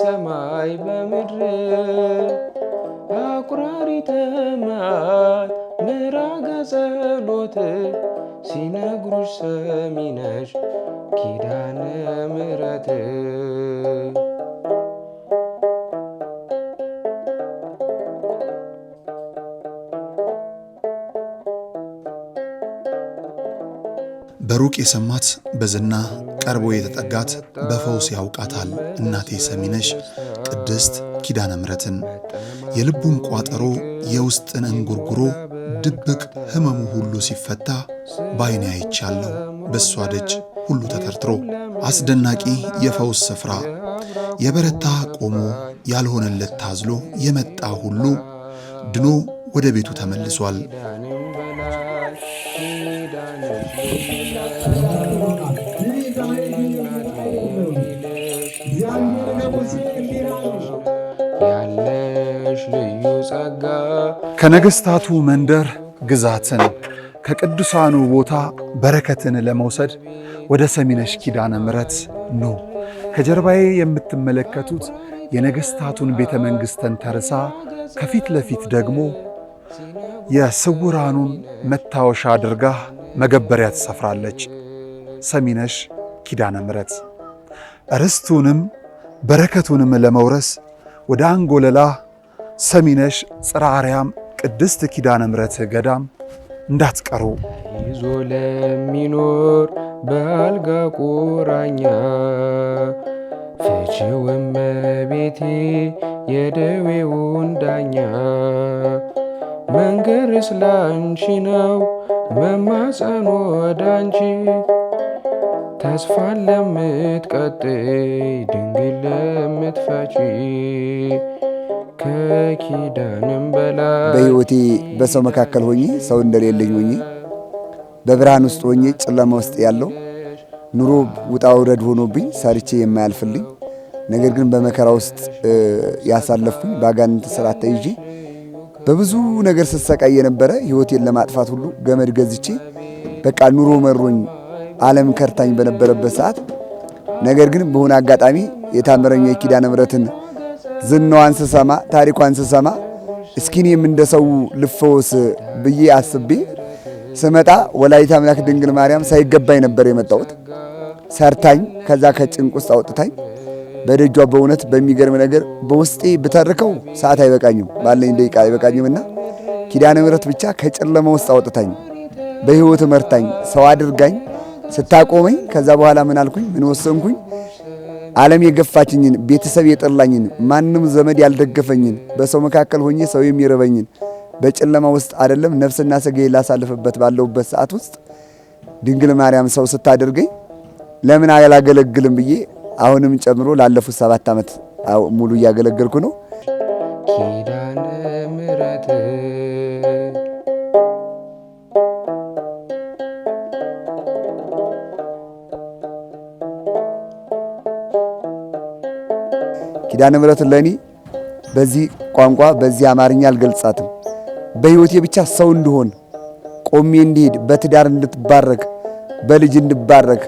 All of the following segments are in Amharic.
በሰማይ በምድር አቁራሪተ መዓት ምራገ ጸሎት ሲነግሩሽ ሰሚነሽ ኪዳነ ምሕረት በሩቅ የሰማት በዝና ቀርቦ የተጠጋት በፈውስ ያውቃታል እናቴ ሰሚነሽ ቅድስት ኪዳነ ምሕረትን የልቡን ቋጠሮ የውስጥን እንጉርጉሮ ድብቅ ህመሙ ሁሉ ሲፈታ ባይኔ አይቻለሁ በሷ ደጅ ሁሉ ተተርትሮ አስደናቂ የፈውስ ስፍራ የበረታ ቆሞ ያልሆነለት ታዝሎ የመጣ ሁሉ ድኖ ወደ ቤቱ ተመልሷል። ከነገስታቱ መንደር ግዛትን ከቅዱሳኑ ቦታ በረከትን ለመውሰድ ወደ ሰሚነሽ ኪዳነ ምሕረት ኑ። ከጀርባዬ የምትመለከቱት የነገስታቱን ቤተ መንግሥትን ተርሳ ከፊት ለፊት ደግሞ የስውራኑን መታወሻ አድርጋ መገበሪያ ትሰፍራለች። ሰሚነሽ ኪዳነ ምሕረት ርስቱንም በረከቱንም ለመውረስ ወደ አንጎለላ ሰሚነሽ ጽርሐ አርያም ቅድስት ኪዳነ ምሕረት ገዳም እንዳትቀሩ። ይዞ ለሚኖር በአልጋ ቁራኛ ፍቺው እመቤቴ የደዌውን ዳኛ መንገርስ ላንቺ ነው መማፀን ወዳንቺ ተስፋን ለምትቀጥይ ድንግል ለምትፈቺ ከኪዳንም በላይ በሕይወቴ በሰው መካከል ሆኜ ሰው እንደሌለኝ ሆኜ በብርሃን ውስጥ ሆኜ ጨለማ ውስጥ ያለው ኑሮ ውጣ ውረድ ሆኖብኝ ሰርቼ የማያልፍልኝ ነገር ግን በመከራ ውስጥ ያሳለፍኩኝ ባጋንንት ስራት ተይዤ በብዙ ነገር ስሰቃይ የነበረ ሕይወቴን ለማጥፋት ሁሉ ገመድ ገዝቼ በቃ ኑሮ መሮኝ ዓለም ከርታኝ በነበረበት ሰዓት ነገር ግን በሆነ አጋጣሚ የታምረኛ የኪዳነ ምሕረትን ዝናዋን ስሰማ ታሪኳን ስሰማ እስኪኔም እንደሰው ልፈወስ ብዬ አስቤ ስመጣ ወላዲተ አምላክ ድንግል ማርያም ሳይገባኝ ነበር የመጣሁት። ሰርታኝ ከዛ ከጭንቅ ውስጥ አውጥታኝ በደጇ በእውነት በሚገርም ነገር በውስጤ ብተርከው ሰዓት አይበቃኝም፣ ባለኝ ደቂቃ አይበቃኝምና ኪዳነ ምሕረት ብቻ ከጨለማ ውስጥ አውጥታኝ በሕይወት መርታኝ ሰው አድርጋኝ ስታቆመኝ ከዛ በኋላ ምን አልኩኝ? ምን ወሰንኩኝ? ዓለም የገፋችኝን ቤተሰብ የጠላኝን ማንም ዘመድ ያልደገፈኝን በሰው መካከል ሆኜ ሰው የሚረበኝን በጨለማ ውስጥ አይደለም ነፍስና ሥጋዬ ላሳልፍበት ባለውበት ሰዓት ውስጥ ድንግል ማርያም ሰው ስታደርገኝ ለምን አያላገለግልም ብዬ አሁንም ጨምሮ ላለፉት 7 ዓመት ሙሉ እያገለገልኩ ነው። ኪዳነ ምሕረት ኪዳነ ምሕረት ለኔ በዚህ ቋንቋ በዚህ አማርኛ አልገልጻትም። በሕይወቴ ብቻ ሰው እንድሆን ቆሜ እንድሄድ በትዳር እንድትባረክ በልጅ እንድባረክ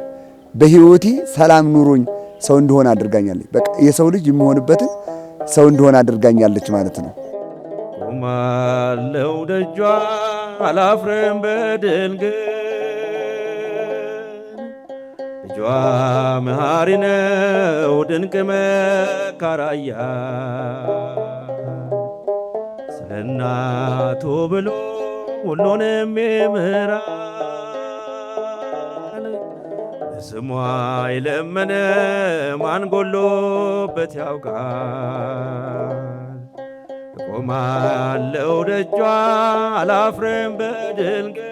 በሕይወቴ ሰላም ኑሮኝ ሰው እንደሆነ አድርጋኛለች። በቃ የሰው ልጅ የሚሆንበትን ሰው እንደሆነ አድርጋኛለች ማለት ነው። ቆማለሁ ደጇ አላፍርም በድንግል ልጇ መሐሪ ነው ድንቅ መካራያ ስለ እናቱ ብሎ ሁሉንም ይምራል ስሟ የለመነ ማን ጎሎበት ያውቃል። ቆማለሁ ደጇ አላፍርም በድንግል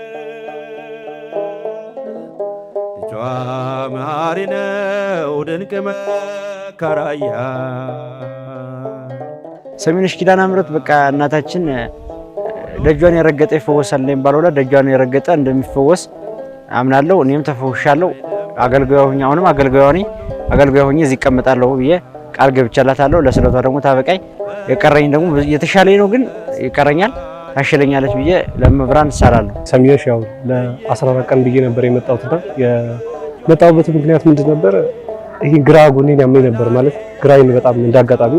ልጇ መሐሪ ነው ድንቅ መካራያ። ሰሚነሽ ኪዳነ ምሕረት በቃ እናታችን ደጇን የረገጠ ይፈወሳል የሚባለው ደጇን የረገጠ እንደሚፈወስ አምናለሁ። እኔም ተፈውሻለሁ። አገልጋዩ ሆኜ አሁንም አገልጋዩ ሆኜ እዚህ እቀመጣለሁ ብዬ ቃል ገብቻላታለሁ። ለስለቷ ደግሞ ታበቃኝ። የቀረኝ ደግሞ የተሻለኝ ነው፣ ግን ይቀረኛል ታሽለኛለች ብዬ ለመብራን እሰራለሁ። ሰሚነሽ ያው ለ14 ቀን ብዬ ነበር የመጣሁትና የመጣሁበት ምክንያት ምንድን ነበር? ይሄ ግራ ጎኔን ያመኝ ነበር ማለት ግራዬን በጣም እንዳጋጣሚ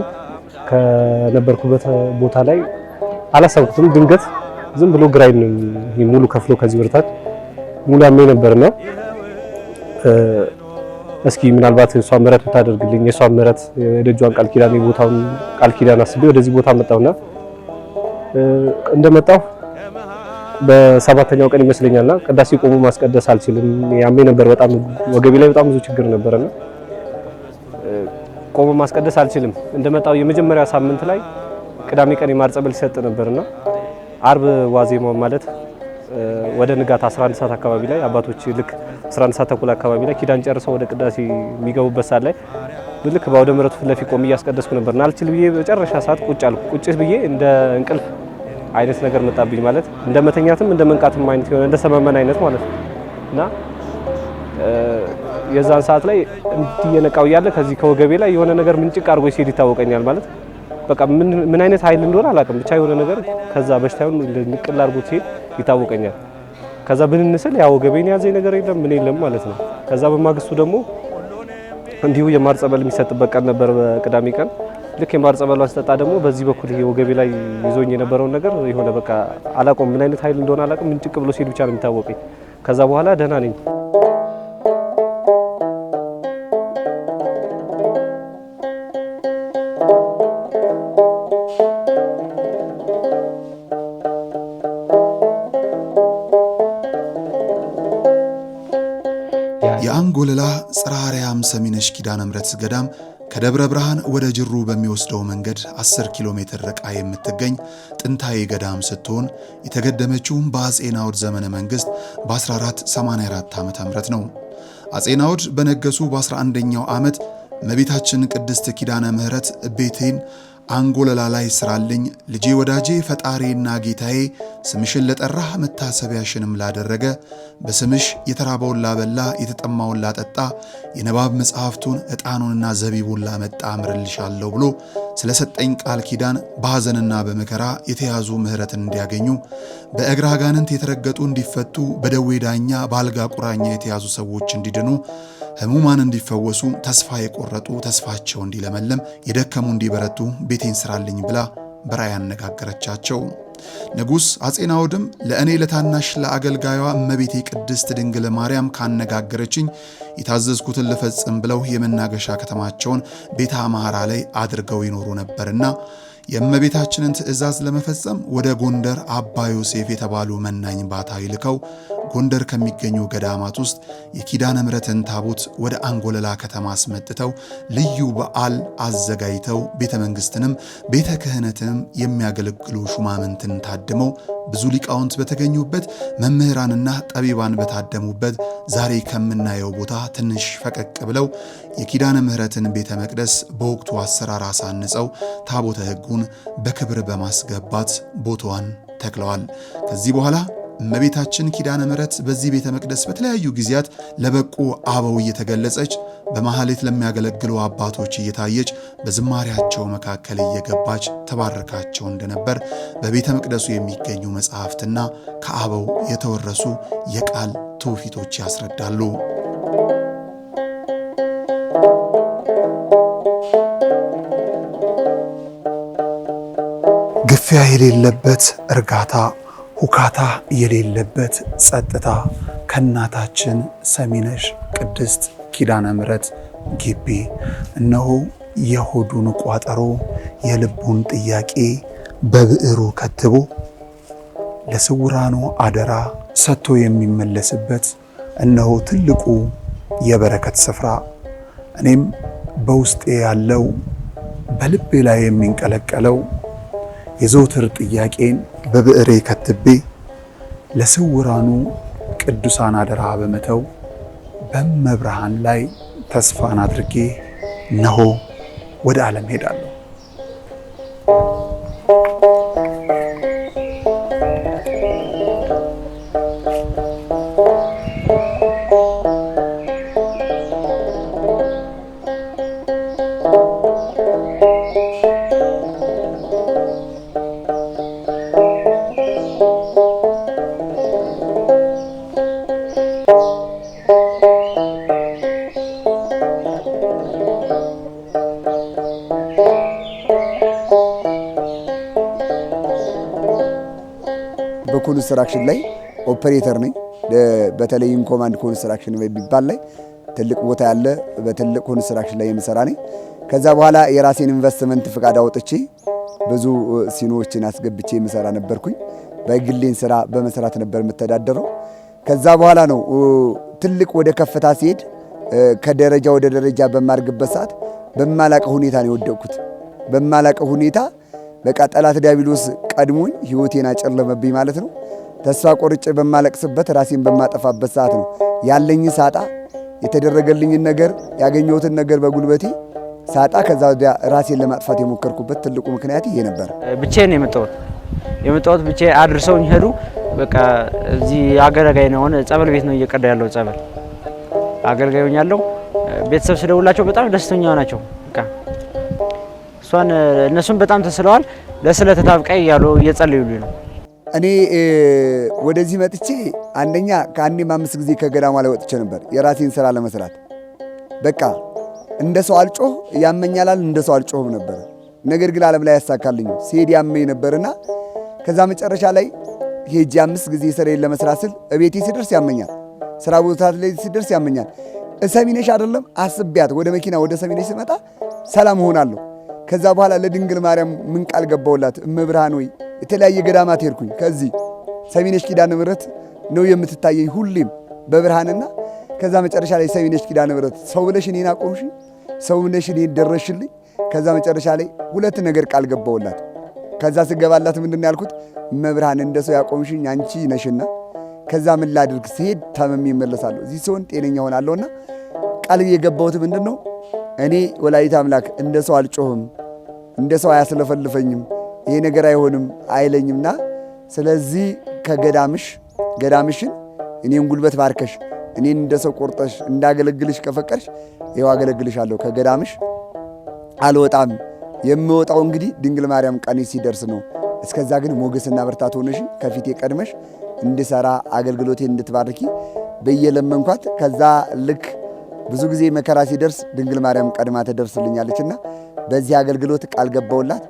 ከነበርኩበት ቦታ ላይ አላሰብኩትም። ድንገት ዝም ብሎ ግራዬን ሙሉ ከፍሎ ከዚህ ብርታት ሙሉ ያመኝ ነበርና እስኪ ምናልባት እሷ ምህረት ብታደርግልኝ የሷ ምህረት የደጇን ቃል ኪዳን የቦታውን ቃል ኪዳን አስቤ ወደዚህ ቦታ መጣውና እንደመጣው በሰባተኛው ቀን ይመስለኛልና ቅዳሴ ቆሞ ማስቀደስ አልችልም። ያመኝ ነበር በጣም ወገቤ ላይ በጣም ብዙ ችግር ነበርና ቆሞ ማስቀደስ አልችልም። እንደመጣው የመጀመሪያ ሳምንት ላይ ቅዳሜ ቀን የማር ጸበል ሲሰጥ ነበርና አርብ ዋዜማው ማለት ወደ ንጋት 11 ሰዓት አካባቢ ላይ አባቶች ልክ 11 ሰዓት ተኩል አካባቢ ላይ ኪዳን ጨርሰው ወደ ቅዳሴ የሚገቡበት ሰዓት ላይ ልክ በአውደ ምሕረቱ ፊት ለፊት ቆሜ እያስቀደስኩ ነበርና አልችል ብዬ በመጨረሻ ሰዓት ቁጭ አልኩ። ቁጭ ብዬ እንደ እንቅልፍ አይነት ነገር መጣብኝ ማለት እንደ መተኛትም እንደ መንቃትም አይነት የሆነ እንደ ሰመመን አይነት ማለት እና የዛን ሰዓት ላይ እንዲየነቃው ያለ ከዚህ ከወገቤ ላይ የሆነ ነገር ምንጭቅ አድርጎ ሲሄድ ይታወቀኛል ማለት በቃ ምን አይነት ኃይል እንደሆነ አላውቅም። ብቻ የሆነ ነገር ከዛ በሽታውን ንቅል አድርጎ ሲሄድ ይታወቀኛል። ከዛ ብንንስል ያው ወገቤን ያዘኝ ነገር የለም ምን የለም ማለት ነው። ከዛ በማግስቱ ደግሞ እንዲሁ የማር ጸበል የሚሰጥበት ቀን ነበር በቅዳሜ ቀን። ልክ የማር ጸበሏን ስጠጣ ደግሞ በዚህ በኩል ይሄ ወገቤ ላይ ይዞኝ የነበረውን ነገር የሆነ በቃ አላውቅም ምን አይነት ኃይል እንደሆነ አላውቅም። ምንጭቅ ብሎ ሲሄድ ብቻ ነው የሚታወቀኝ። ከዛ በኋላ ደህና ነኝ። የአንጎለላ ጽርሐ አርያም ሰሚነሽ ኪዳነ ምሕረት ገዳም ከደብረ ብርሃን ወደ ጅሩ በሚወስደው መንገድ 10 ኪሎ ሜትር ርቃ የምትገኝ ጥንታዊ ገዳም ስትሆን የተገደመችውም በአጼ ናዖድ ዘመነ መንግስት በ1484 ዓ.ም ነው። አጼ ናዖድ በነገሱ በ11ኛው ዓመት እመቤታችን ቅድስት ኪዳነ ምሕረት ቤቴን አንጎለላ ላይ ስራልኝ ልጄ ወዳጄ ፈጣሪና ጌታዬ ስምሽን ለጠራህ መታሰቢያሽንም ላደረገ በስምሽ የተራበውን ላበላ የተጠማውን ላጠጣ የንባብ መጽሐፍቱን ዕጣኑንና ዘቢቡን ላመጣ አምርልሻለሁ ብሎ ስለሰጠኝ ቃል ኪዳን በሐዘንና በመከራ የተያዙ ምሕረትን እንዲያገኙ በእግረ አጋንንት የተረገጡ እንዲፈቱ በደዌ ዳኛ በአልጋ ቁራኛ የተያዙ ሰዎች እንዲድኑ ህሙማን እንዲፈወሱ ተስፋ የቆረጡ ተስፋቸው እንዲለመለም የደከሙ እንዲበረቱ ቤቴን ስራልኝ ብላ በራእይ ያነጋገረቻቸው ንጉሥ አጼ ናዖድም ለእኔ ለታናሽ ለአገልጋዩዋ እመቤቴ ቅድስት ድንግል ማርያም ካነጋገረችኝ የታዘዝኩትን ልፈጽም ብለው የመናገሻ ከተማቸውን ቤተ አምሐራ ላይ አድርገው ይኖሩ ነበርና የእመቤታችንን ትእዛዝ ለመፈጸም ወደ ጎንደር አባ ዮሴፍ የተባሉ መናኝ ባታዊ ልከው ጎንደር ከሚገኙ ገዳማት ውስጥ የኪዳነ ምሕረትን ታቦት ወደ አንጎለላ ከተማ አስመጥተው ልዩ በዓል አዘጋጅተው ቤተ መንግስትንም ቤተ ክህነትንም የሚያገለግሉ ሹማምንትን ታድመው ብዙ ሊቃውንት በተገኙበት መምህራንና ጠቢባን በታደሙበት ዛሬ ከምናየው ቦታ ትንሽ ፈቀቅ ብለው የኪዳነ ምሕረትን ቤተ መቅደስ በወቅቱ አሰራር አሳንጸው ታቦተ ሕጉን በክብር በማስገባት ቦታዋን ተክለዋል። ከዚህ በኋላ እመቤታችን ኪዳነ ምሕረት በዚህ ቤተ መቅደስ በተለያዩ ጊዜያት ለበቁ አበው እየተገለጸች በማህሌት ለሚያገለግሉ አባቶች እየታየች በዝማሪያቸው መካከል እየገባች ተባረካቸው እንደነበር በቤተ መቅደሱ የሚገኙ መጻሕፍትና ከአበው የተወረሱ የቃል ትውፊቶች ያስረዳሉ። ግፊያ የሌለበት እርጋታ፣ ሁካታ የሌለበት ጸጥታ ከእናታችን ሰሚነሽ ቅድስት ኪዳነ ምሕረት ግቢ እነሆ የሆዱን ቋጠሮ የልቡን ጥያቄ በብዕሩ ከትቦ ለስውራኑ አደራ ሰጥቶ የሚመለስበት እነሆ ትልቁ የበረከት ስፍራ እኔም በውስጤ ያለው በልቤ ላይ የሚንቀለቀለው የዘውትር ጥያቄን በብዕሬ ከትቤ ለስውራኑ ቅዱሳን አደራ በመተው በመብርሃን ላይ ተስፋን አድርጌ እነሆ ወደ ዓለም ሄዳለሁ። ኮንስትራክሽን ላይ ኦፐሬተር ነኝ። በተለይ ኮማንድ ኮንስትራክሽን በሚባል ላይ ትልቅ ቦታ ያለ በትልቅ ኮንስትራክሽን ላይ የምሰራ ነኝ። ከዛ በኋላ የራሴን ኢንቨስትመንት ፍቃድ አውጥቼ ብዙ ሲኖዎችን አስገብቼ የምሰራ ነበርኩኝ። በግሌን ስራ በመስራት ነበር የምተዳደረው። ከዛ በኋላ ነው ትልቅ ወደ ከፍታ ሲሄድ ከደረጃ ወደ ደረጃ በማርግበት ሰዓት በማላቀው ሁኔታ ነው የወደቅኩት። በማላቀው ሁኔታ በቃ ጠላት ዲያብሎስ ቀድሞኝ ህይወቴን አጨለመብኝ ማለት ነው። ተስፋ ቆርጬ በማለቅስበት ራሴን በማጠፋበት ሰዓት ነው ያለኝ ሳጣ የተደረገልኝን ነገር ያገኘሁትን ነገር በጉልበቴ ሳጣ ከዛ ወዲያ ራሴን ለማጥፋት የሞከርኩበት ትልቁ ምክንያት ይሄ ነበር። ብቻዬን ነው የመጣሁት ብቻዬን አድርሰውኝ ሄዱ። በቃ እዚህ አገልጋይ ነው ሆነ ጸበል ቤት ነው እየቀዳ ያለው ጸበል አገልጋይ ሆኛለሁ። ቤተሰብ ስደውላቸው በጣም ደስተኛ ናቸው። በቃ እነሱም በጣም ተስለዋል። ለስለት ታብቃይ ያለው እየጸለዩልኝ ነው። እኔ ወደዚህ መጥቼ አንደኛ ከአንዴም 5 ጊዜ ከገዳማ ላይ ወጥቼ ነበር የራሴን ስራ ለመስራት። በቃ እንደ ሰው አልጮህ ያመኛላል፣ እንደ ሰው አልጮህም ነበር። ነገር ግን ዓለም ላይ ያሳካልኝ ሲሄድ ያመኝ ነበርና ከዛ መጨረሻ ላይ ሄጄ 5 ጊዜ ስራዬን ለመስራት ስል እቤቴ ሲደርስ ያመኛል፣ ስራ ቦታ ላይ ሲደርስ ያመኛል። ሰሚነሽ አይደለም አስቢያት ወደ መኪና ወደ ሰሚነሽ ስመጣ ሰላም ሆናለሁ። ከዛ በኋላ ለድንግል ማርያም ምን ቃል ገባውላት? እመብርሃን ወይ የተለያየ ገዳማት ሄድኩኝ። ከዚህ ሰሚነሽ ኪዳነ ምሕረት ነው የምትታየኝ ሁሌም በብርሃንና ከዛ መጨረሻ ላይ ሰሚነሽ ኪዳነ ምሕረት ሰው ብለሽ እኔን አቆምሽኝ፣ ሰው ብለሽ እኔን ደረሽልኝ። ከዛ መጨረሻ ላይ 2 ነገር ቃል ገባውላት። ከዛ ስገባላት ምንድነው ያልኩት? እመብርሃን እንደ ሰው ያቆምሽኝ አንቺ ነሽና ከዛ ምን ላድርግ ሲሄድ ታመም ይመለሳለሁ፣ እዚህ ሲሆን ጤነኛ ሆናለሁና ቃል የገባሁት ምንድነው እኔ ወላዲተ አምላክ እንደ ሰው አልጮህም፣ እንደ ሰው አያስለፈልፈኝም፣ ይሄ ነገር አይሆንም አይለኝምና ስለዚህ ገዳምሽን እኔን ጉልበት ባርከሽ እኔን እንደ ሰው ቆርጠሽ እንዳገለግልሽ ከፈቀድሽ ይኸው አገለግልሻለሁ፣ ከገዳምሽ አልወጣም። የምወጣው እንግዲህ ድንግል ማርያም ቀኔ ሲደርስ ነው። እስከዛ ግን ሞገስና ብርታት ሆነሽ ከፊቴ ቀድመሽ እንድሰራ አገልግሎቴን እንድትባርኪ በየለመንኳት። ከዛ ልክ ብዙ ጊዜ መከራ ሲደርስ ድንግል ማርያም ቀድማ ትደርስልኛለችና በዚህ አገልግሎት ቃል ገባውላት።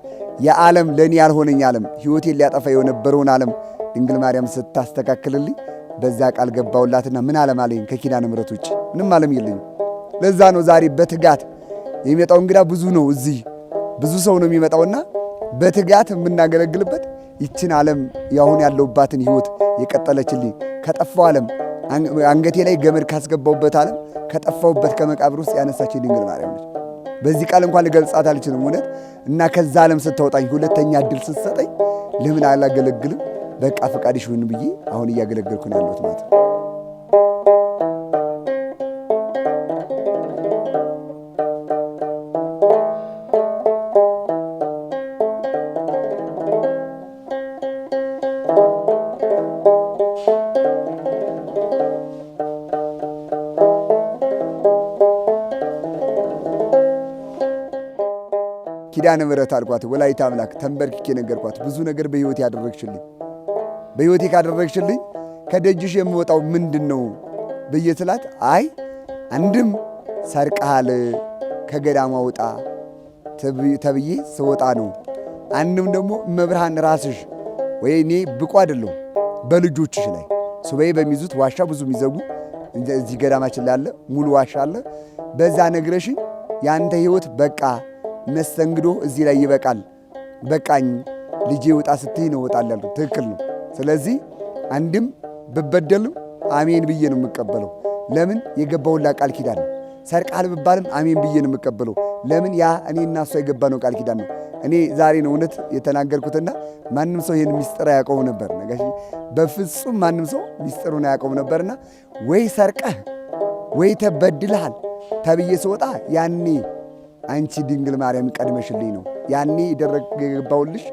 የዓለም ለኔ ያልሆነኝ ዓለም ሕይወቴን ሊያጠፋ የነበረውን ዓለም ድንግል ማርያም ስታስተካክልልኝ በዛ ቃል ገባውላትና ምን ዓለም አለኝ? ከኪዳነ ምሕረት ውጭ ምንም ዓለም የለኝም። ለዛ ነው ዛሬ በትጋት የሚመጣው እንግዳ ብዙ ነው። እዚህ ብዙ ሰው ነው የሚመጣውና በትጋት የምናገለግልበት ይችን ዓለም ያሁን ያለውባትን ሕይወት የቀጠለችልኝ ከጠፋው ዓለም አንገቴ ላይ ገመድ ካስገባውበት ዓለም ከጠፋውበት ከመቃብር ውስጥ ያነሳችኝ ድንግል ማርያም ነች። በዚህ ቃል እንኳን ልገልጻት አልችልም እውነት። እና ከዛ ዓለም ስታወጣኝ ሁለተኛ እድል ስትሰጠኝ ለምን አላገለግልም? በቃ ፈቃድሽ ይሁን ብዬ አሁን እያገለገልኩ ነው ያለሁት ማለት ነው። ኪዳነ ምሕረት አልኳት፣ ወላዲተ አምላክ ተንበርክኬ ነገርኳት። ብዙ ነገር በሕይወቴ ያደረግሽልኝ፣ በሕይወቴ ካደረግሽልኝ ከደጅሽ የምወጣው ምንድን ነው ብዬ ስላት፣ አይ አንድም ሰርቀሃል ከገዳማ ውጣ ተብዬ ስወጣ ነው፣ አንድም ደግሞ እመብርሃን ራስሽ ወይ እኔ ብቁ አይደለሁ በልጆችሽ ላይ ሱባኤ በሚይዙት ዋሻ ብዙ የሚዘጉ እዚህ ገዳማችን ላይ አለ፣ ሙሉ ዋሻ አለ። በዛ ነግረሽኝ ያንተ ሕይወት በቃ መስተንግዶ እዚህ ላይ ይበቃል፣ በቃኝ ልጄ ውጣ ስትይ ነው እወጣለሁ። ትክክል ነው። ስለዚህ አንድም ብበደልም አሜን ብዬ ነው የምቀበለው። ለምን? የገባውላ ቃል ኪዳን ነው። ሰርቃል ብባልም አሜን ብዬ ነው የምቀበለው። ለምን? ያ እኔና እሷ የገባነው ቃል ኪዳን ነው። እኔ ዛሬ ነው እውነት የተናገርኩትና ማንም ሰው ይህን ሚስጥር አያውቀው ነበር። ነጋሽ በፍጹም ማንም ሰው ሚስጥሩን አያውቀው ነበርና ወይ ሰርቀህ ወይ ተበድልሃል ተብዬ ስወጣ ያኔ አንቺ ድንግል ማርያም ቀድመሽልኝ ነው። ያኔ የገባውልሽ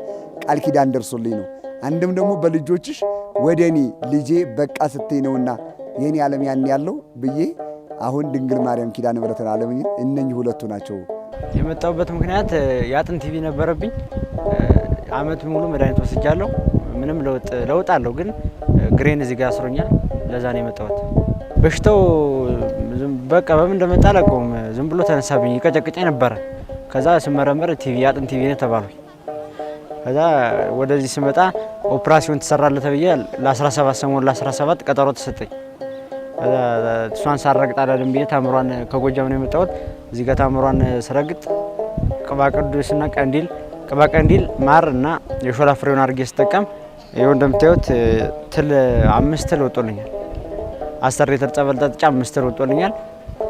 ቃል ኪዳን ደርሶልኝ ነው። አንድም ደግሞ በልጆችሽ ወደ እኔ ልጄ በቃ ስትይ ነውና የኔ ዓለም ያን ያለው ብዬ አሁን ድንግል ማርያም ኪዳነ ምሕረትን ዓለም እነኚህ ሁለቱ ናቸው። የመጣሁበት ምክንያት የአጥንት ቲቪ ነበረብኝ። አመት ሙሉ መድኃኒት ወስጃለሁ። ምንም ለውጥ አለው፣ ግን ግሬን እዚህ ጋር አስሮኛል። ለዛ ነው የመጣሁት። በሽታው በቃ በምን እንደመጣ አላውቀውም። ዝም ብሎ ተነሳብኝ፣ ይቀጨቅጨኝ ነበረ። ከዛ ስመረመር ቲቪ የአጥንት ቲቪ ነው ተባልኩኝ። ከዛ ወደዚህ ስመጣ ኦፕራሲዮን ተሰራለ ተብዬ ለ17 ሰሞን ለ17 ቀጠሮ ተሰጠኝ። ከዛ እሷን ሳረግጥ አላለም ብዬ ታምሯን ከጎጃም ነው የመጣሁት። እዚህ ጋር ታምሯን ስረግጥ ቅባ ቅዱስና ቀንዲል ቅባ ቀንዲል ማር እና የሾላ ፍሬውን አድርጌ ስጠቀም ይኸው እንደምታዩት ትል 5 ትል ወጥቶልኛል። 10 ሊትር ጸበል ጠጥቼ 5 ትል ወጥቶልኛል።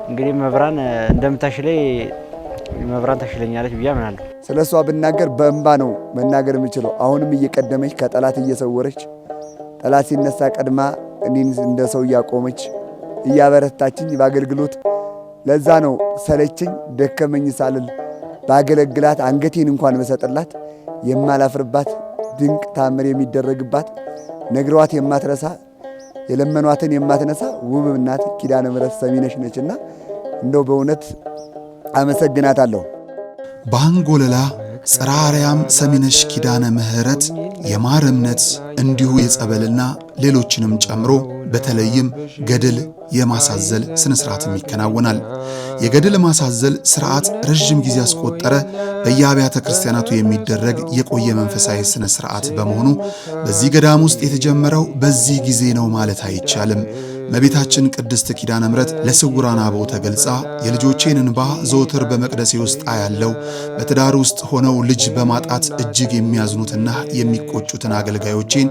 እንግዲህ መብራን እንደምታሽለኝ መብራን ታሽለኛለች ብዬ አምናለሁ። ስለሷ ብናገር በእንባ ነው መናገር የምችለው። አሁንም እየቀደመች ከጠላት እየሰወረች ጠላት ሲነሳ ቀድማ እኔን እንደ ሰው እያቆመች እያበረታችኝ በአገልግሎት ለዛ ነው ሰለችኝ ደከመኝ ሳልል ባገለግላት አንገቴን እንኳን መሰጥላት የማላፍርባት ድንቅ ታምር የሚደረግባት ነግሯት የማትረሳ የለመኗትን የማትነሳ ውብ እናት ኪዳነ ምሕረት ሰሚነሽ ነችና እንደው በእውነት አመሰግናታለሁ። በአንጎለላ ጽርሐ አርያም ሰሚነሽ ኪዳነ ምሕረት የማር እምነት እንዲሁ የጸበልና ሌሎችንም ጨምሮ በተለይም ገድል የማሳዘል ስነ ስርዓትም ይከናወናል። የገድል ማሳዘል ስርዓት ረጅም ጊዜ ያስቆጠረ በየአብያተ ክርስቲያናቱ የሚደረግ የቆየ መንፈሳዊ ስነ ስርዓት በመሆኑ በዚህ ገዳም ውስጥ የተጀመረው በዚህ ጊዜ ነው ማለት አይቻልም። እመቤታችን ቅድስት ኪዳነ ምሕረት ለስውራን አበው ተገልጻ የልጆቼን እንባ ዘወትር በመቅደሴ ውስጥ አያለው፣ በትዳር ውስጥ ሆነው ልጅ በማጣት እጅግ የሚያዝኑትና የሚቆጩትን አገልጋዮቼን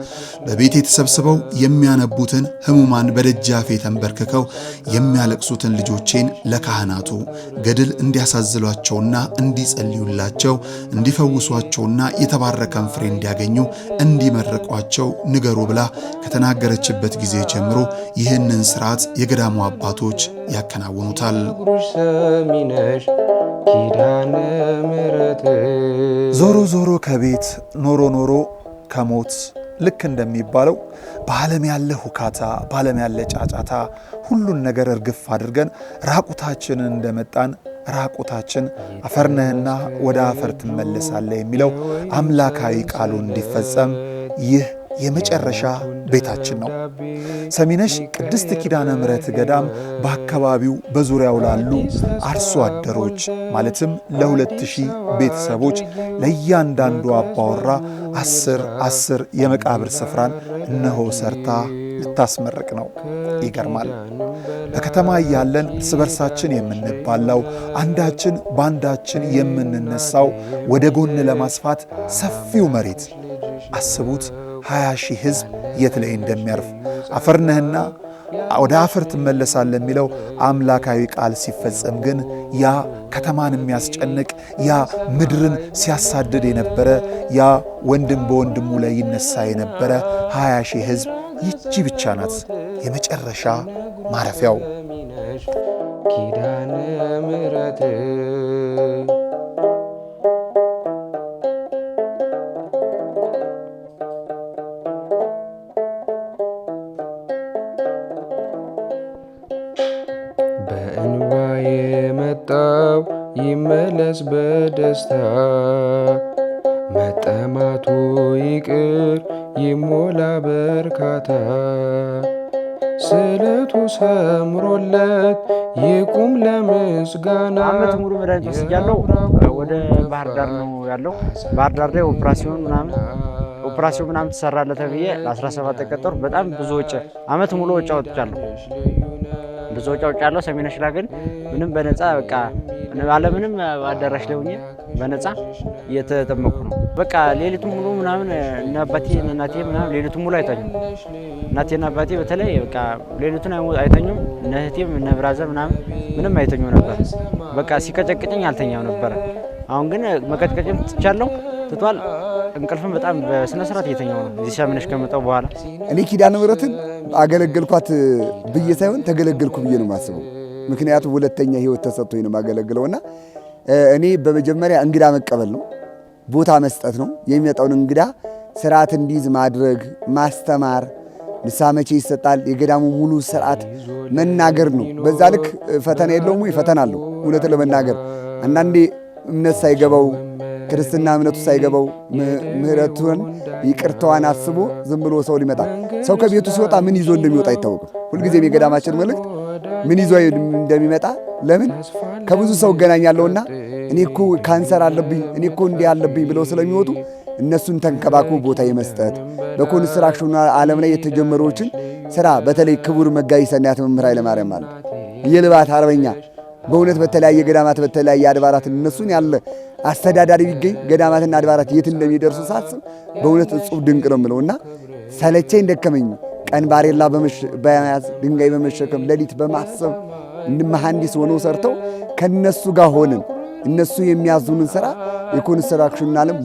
በቤቴ ተሰብስበው የሚያነቡትን ሕሙማን በደጃፌ ተንበርክከው የሚያለቅሱትን ልጆቼን ለካህናቱ ገድል እንዲያሳዝሏቸውና እንዲጸልዩላቸው እንዲፈውሷቸውና የተባረከን ፍሬ እንዲያገኙ እንዲመርቋቸው ንገሩ ብላ ከተናገረችበት ጊዜ ጀምሮ ይህንን ስርዓት የገዳሙ አባቶች ያከናውኑታል። ዞሮ ዞሮ ከቤት ኖሮ ኖሮ ከሞት ልክ እንደሚባለው በዓለም ያለ ሁካታ በዓለም ያለ ጫጫታ ሁሉን ነገር እርግፍ አድርገን ራቁታችንን እንደመጣን ራቁታችን አፈርነህና ወደ አፈር ትመለሳለህ የሚለው አምላካዊ ቃሉ እንዲፈጸም ይህ የመጨረሻ ቤታችን ነው። ሰሚነሽ ቅድስት ኪዳነ ምሕረት ገዳም በአካባቢው በዙሪያው ላሉ አርሶ አደሮች ማለትም ለ2000 ቤተሰቦች ለእያንዳንዱ አባወራ 10 የመቃብር ስፍራን እነሆ ሰርታ ልታስመርቅ ነው። ይገርማል። በከተማ እያለን እርስ በርሳችን የምንባላው አንዳችን በአንዳችን የምንነሳው ወደ ጎን ለማስፋት ሰፊው መሬት አስቡት። 20,000 ሕዝብ የት ላይ እንደሚያርፍ አፈርነህና ወደ አፈር ትመለሳለህ የሚለው አምላካዊ ቃል ሲፈጸም ግን ያ ከተማን የሚያስጨንቅ ያ ምድርን ሲያሳድድ የነበረ ያ ወንድም በወንድሙ ላይ ይነሳ የነበረ 20,000 ሕዝብ ይቺ ብቻ ናት የመጨረሻ ማረፊያው። ኪዳነ ምሕረት በእንባ የመጣው ይመለስ በደስታ፣ መጠማቱ ይቅር ይሞላ በርካታ፣ ስለቱ ሰምሮለት ይቁም ለምስጋና። አመት ሙሉ መድኃኒት ወስጃለሁ። ወደ ባህር ዳር ነው ያለው። ባህር ዳር ላይ ኦፕራሲዮን ምናምን ተሰራለ ተብዬ ለ17 ተቀጠሩ። በጣም ብዙ ወጪ አመት ሙሉ ወጪ አውጥቻለሁ። ብዙ ወጪ አውጥቻለሁ። ሰሚነሽ ላይ ግን ምንም በነፃ በቃ አለምንም አዳራሽ ላይ ሆኜ በነፃ እየተጠመቁ ነው። በቃ ሌሊቱን ሙሉ ምናምን እና አባቴ እና እናቴ ምናምን ሌሊቱን ሙሉ አይተኙም። እናቴና አባቴ በተለይ በቃ ሌሊቱን አይተኙም። እነ እህቴም እነ ብራዘር ምናምን ምንም አይተኙ ነበር። በቃ ሲቀጨቅጨኝ አልተኛው ነበር። አሁን ግን መቀጥቀጭም ትቻለሁ ትቷል። እንቅልፍም በጣም በስነ ስርዓት እየተኛው ነው እዚህ ሰሚነሽ ከመጣሁ በኋላ። እኔ ኪዳነ ምሕረትን አገለገልኳት ብዬ ሳይሆን ተገለገልኩ ብዬ ነው የማስበው። ምክንያቱም ሁለተኛ ህይወት ተሰጥቶኝ ነው የማገለግለውና እኔ በመጀመሪያ እንግዳ መቀበል ነው፣ ቦታ መስጠት ነው። የሚመጣውን እንግዳ ስርዓት እንዲይዝ ማድረግ፣ ማስተማር፣ ንስሐ መቼ ይሰጣል፣ የገዳሙ ሙሉ ስርዓት መናገር ነው። በዛ ልክ ፈተና የለውም ወይ? ፈተና አለው። እውነትን ለመናገር አንዳንዴ እምነት ሳይገባው ክርስትና እምነቱ ሳይገባው ምሕረቱን ይቅርታዋን አስቦ ዝም ብሎ ሰው ሊመጣ ሰው ከቤቱ ሲወጣ ምን ይዞ እንደሚወጣ አይታወቅም። ሁልጊዜም የገዳማችን መልእክት ምን ይዞ እንደሚመጣ ለምን ከብዙ ሰው እገናኛለሁና እኔ እኮ ካንሰር አለብኝ እኔ እኮ እንዲህ አለብኝ ብለው ስለሚወጡ እነሱን ተንከባክቦ ቦታ የመስጠት በኮንስትራክሽኑ ዓለም ላይ የተጀመሩትን ስራ በተለይ ክቡር መጋቢ ሰናያት መምህር ኃይለማርያም ማለት የልባት አርበኛ በእውነት በተለያየ ገዳማት በተለያየ አድባራት እነሱን ያለ አስተዳዳሪ ቢገኝ ገዳማትና አድባራት የት እንደሚደርሱ ሳስብ በእውነት እጹብ ድንቅ ነው የምለውና ሰለቸኝ ደከመኝ ቀን ባሬላ በመያዝ ድንጋይ በመሸከም ሌሊት በማሰብ መሐንዲስ ሆነው ሰርተው ከነሱ ጋር ሆነን እነሱ የሚያዙንን ስራ የኮንስትራክሽን ዓለም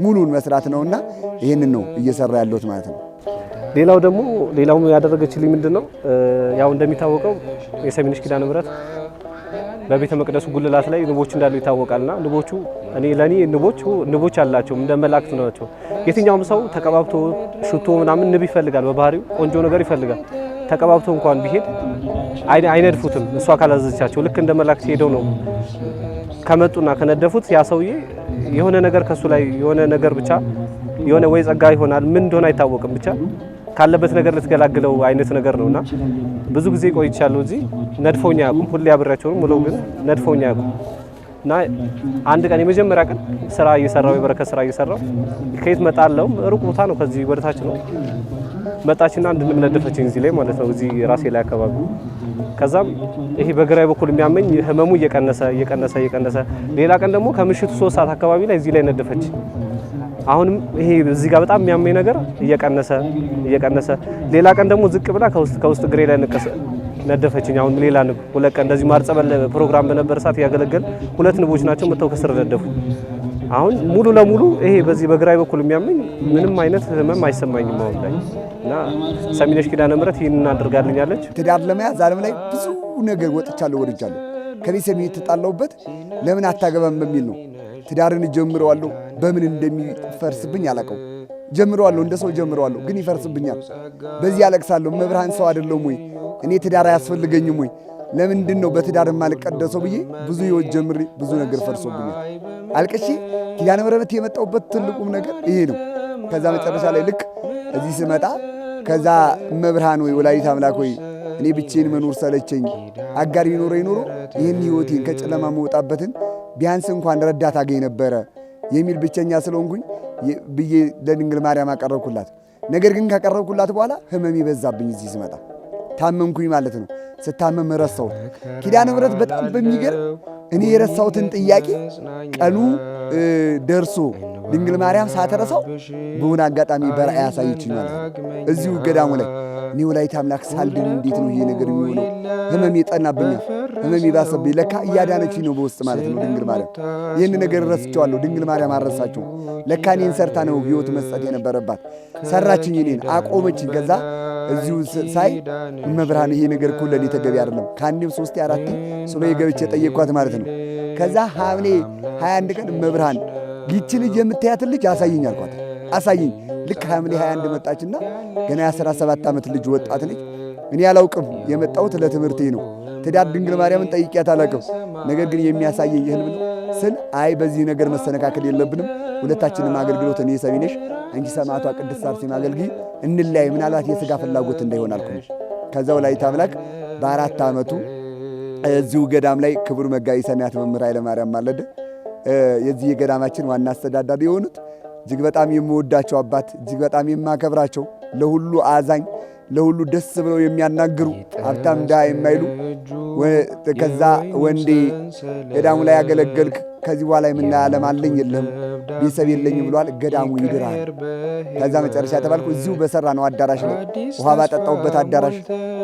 ሙሉን መስራት ነውና ይሄንን ነው እየሰራ ያለሁት ማለት ነው። ሌላው ያደረገችልኝ ምንድነው ያው እንደሚታወቀው የሰሚነሽ ኪዳነ ምሕረት በቤተ መቅደሱ ጉልላት ላይ ንቦች እንዳሉ ይታወቃልና ንቦቹ ለኔ ንቦች አላቸው እንደ መላእክት ናቸው። የትኛውም ሰው ተቀባብቶ ሽቶ ምናምን ንብ ይፈልጋል፣ በባህሪው ቆንጆ ነገር ይፈልጋል። ተቀባብቶ እንኳን ቢሄድ አይነድፉትም እሷ ካላዘዘቻቸው። ልክ እንደ መላእክት ሄደው ነው ከመጡና ከነደፉት ያ ሰውዬ የሆነ ነገር ከሱ ላይ የሆነ ነገር ብቻ የሆነ ወይ ጸጋ ይሆናል ምን እንደሆነ አይታወቅም፣ ብቻ ካለበት ነገር ልትገላግለው አይነት ነገር ነውና ብዙ ጊዜ ቆይቻለሁ እዚህ። ነድፎኛ ያቁም ሁሌ አብሬያቸው ሙሉ ግን ነድፎኛ ያቁም እና አንድ ቀን የመጀመሪያ ቀን ስራ እየሰራው የበረከት ስራ እየሰራው ከየት መጣለው ሩቅ ቦታ ነው ከዚህ ወደታች ነው መጣችና አንድንም ነደፈችኝ እዚህ ላይ ማለት ነው እዚህ ራሴ ላይ አካባቢ። ከዛም ይሄ በግራይ በኩል የሚያመኝ ህመሙ እየቀነሰ ሌላ ቀን ደግሞ ከምሽቱ 3 ሰዓት አካባቢ ላይ እዚህ ላይ ነደፈች። አሁንም ይሄ እዚህ ጋር በጣም የሚያመኝ ነገር እየቀነሰ ሌላ ቀን ደግሞ ዝቅ ብላ ከውስጥ ግሬ ላይ ነደፈችኝ። አሁን ሌላ ንብ 2 ቀን እንደዚህ ማርጸበል ፕሮግራም በነበረ ሰዓት ያገለገል 2 ንቦች ናቸው መተው ከስር ነደፉ። አሁን ሙሉ ለሙሉ ይሄ በዚህ በግራይ በኩል የሚያመኝ ምንም አይነት ህመም አይሰማኝም አሁን ላይ እና ሰሚነሽ ኪዳነ ምሕረት ይሄንን አድርጋልኛለች። ትዳር ለመያዝ ዓለም ላይ ብዙ ነገር ወጥቻለሁ። ከቤተሰብ የተጣላሁበት ለምን አታገባም በሚል ነው። ትዳርን ጀምረዋለሁ፣ በምን እንደሚፈርስብኝ አላውቀው። ጀምረዋለሁ፣ እንደ ሰው ጀምረዋለሁ፣ ግን ይፈርስብኛል። በዚህ አለቅሳለሁ። መብርሃን ሰው አይደለሁም ወይ? እኔ ትዳር አያስፈልገኝም ወይ? ለምንድን ነው በትዳር የማልቀደሰው ብዬ ብዙ ህይወት ጀምሬ ብዙ ነገር ፈርሶብኛል። አልቅሼ ኪዳነ ምሕረት የመጣሁበት ትልቁም ነገር ይሄ ነው። ከዛ መጨረሻ ላይ ልክ እዚህ ስመጣ ከዛ መብርሃን ወይ ወላዲተ አምላክ ወይ እኔ ብቻዬን መኖር ሰለቸኝ፣ አጋር ቢኖረኝ ኖሮ ይህን ህይወቴን ከጨለማ መውጣበትን ቢያንስ እንኳን ረዳት አገኝ ነበረ የሚል ብቸኛ ስለሆንኩኝ ብዬ ለድንግል ማርያም አቀረብኩላት። ነገር ግን ካቀረብኩላት በኋላ ህመም ይበዛብኝ። እዚህ ስመጣ ታመምኩኝ ማለት ነው። ስታመም ረሳሁት። ኪዳነ ምሕረት በጣም በሚገርም እኔ የረሳሁትን ጥያቄ ቀኑ ደርሶ ድንግል ማርያም ሳትረሳው በሆነ አጋጣሚ በራእይ ያሳየችኝ ማለት ነው። እዚሁ ገዳሙ ላይ እኔ ወላዲተ አምላክ ሳልድን እንዴት ነው ይሄ ነገር የሚሆነው? ህመም የጠናብኛል፣ ህመም ይባሰብኝ። ለካ እያዳነችኝ ነው በውስጥ ማለት ነው ድንግል ማርያም። ይህን ነገር ረስቸዋለሁ። ድንግል ማርያም አልረሳችሁም። ለካ እኔን ሰርታ ነው ህይወት መስጠት የነበረባት። ሰራችኝ፣ እኔን አቆመችኝ። ከዛ እዚሁ ሳይ መብርሃን ይሄ ነገር እኮ ለእኔ ተገቢ አይደለም። ከአንዴም 3 4 ሱባኤ ገብቼ ጠየቅኳት ማለት ነው። ከዛ ሐምሌ 21 ቀን መብርሃን ይህች ልጅ የምታያትን ልጅ አሳይኝ አልኳት። አሳይኝ። ልክ ሐምሌ 21 መጣችና ገና የ17 ዓመት ልጅ ወጣት ልጅ። እኔ አላውቅም፣ የመጣሁት ለትምህርቴ ነው። ትዳር ድንግል ማርያምን ጠይቂያት አላውቅም። ነገር ግን የሚያሳየኝ ህልም ነው ስል አይ በዚህ ነገር መሰነካከል የለብንም፣ ሁለታችንም አገልግሎት እኔ ሰሚነሽ አንቺ ሰማዕቷ ቅድስት አርሴማ አገልግይ፣ እንለያይ፣ ምናልባት የሥጋ ፍላጎት እንዳይሆን አልኩኝ። ከዛ ወላዲተ አምላክ በ4 ዓመቱ እዚሁ ገዳም ላይ ክቡር መጋቢ ሰናያት መምህር ኃይለማርያም ማለደ የዚህ የገዳማችን ዋና አስተዳዳሪ የሆኑት እጅግ በጣም የምወዳቸው አባት፣ እጅግ በጣም የማከብራቸው፣ ለሁሉ አዛኝ፣ ለሁሉ ደስ ብለው የሚያናግሩ፣ ሀብታም ድሃ የማይሉ ከዛ ወንዴ ገዳሙ ላይ ያገለገልክ ከዚህ በኋላ የምናየው ዓለም አለኝ የለህም ቤተሰብ የለኝም ብሏል። ገዳሙ ይድራል። ከዛ መጨረሻ ተባልኩ። እዚሁ በሰራ ነው አዳራሽ ላይ ውሃ ባጠጣውበት አዳራሽ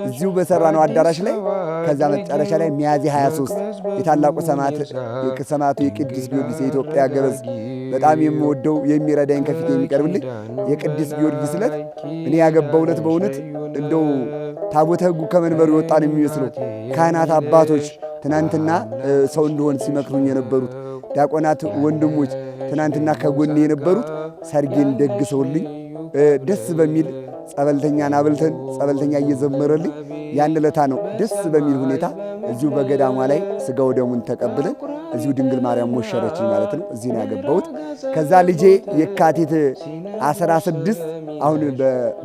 እዚሁ በሰራ ነው አዳራሽ ላይ ከዛ መጨረሻ ላይ ሚያዝያ 23 የታላቁ ሰማዕቱ የቅዱስ ጊዮርጊስ የኢትዮጵያ ገበዝ በጣም የምወደው የሚረዳኝ ከፊት የሚቀርብልኝ የቅዱስ ጊዮርጊስ ዕለት እኔ ያገባው ዕለት በእውነት እንደው ታቦተ ሕጉ ከመንበሩ የወጣ ነው የሚመስለው። ካህናት አባቶች ትናንትና ሰው እንደሆን ሲመክሩኝ የነበሩት ዲያቆናት ወንድሞች ትናንትና ከጎኔ የነበሩት ሰርጌን ደግሰውልኝ ደስ በሚል ጸበልተኛን አብልተን ጸበልተኛ እየዘመረልኝ ያን ለታ ነው ደስ በሚል ሁኔታ እዚሁ በገዳሟ ላይ ስጋው ደሙን ተቀብለን እዚሁ ድንግል ማርያም ሞሸረችኝ ማለት ነው። እዚህ ነው ያገባሁት። ከዛ ልጄ የካቲት 16 አሁን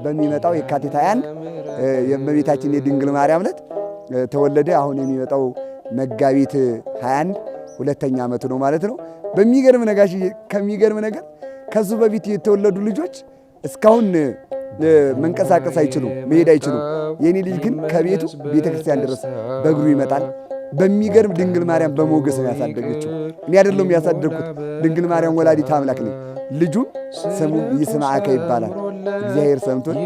በሚመጣው የካቲት 21 የእመቤታችን የድንግል ማርያም ዕለት ተወለደ። አሁን የሚመጣው መጋቢት 21 2ኛ ዓመቱ ነው ማለት ነው። በሚገርም ነጋሽ ከሚገርም ነገር ከሱ በፊት የተወለዱ ልጆች እስካሁን መንቀሳቀስ አይችሉም፣ መሄድ አይችሉም። የኔ ልጅ ግን ከቤቱ ቤተክርስቲያን ድረስ በእግሩ ይመጣል። በሚገርም ድንግል ማርያም በሞገስ ነው ያሳደገችው። እኔ አይደለም ያሳደግኩት፣ ድንግል ማርያም ወላዲተ አምላክ ነኝ። ልጁ ስሙ ይስማዕከ ይባላል። እግዚአብሔር ሰምቶን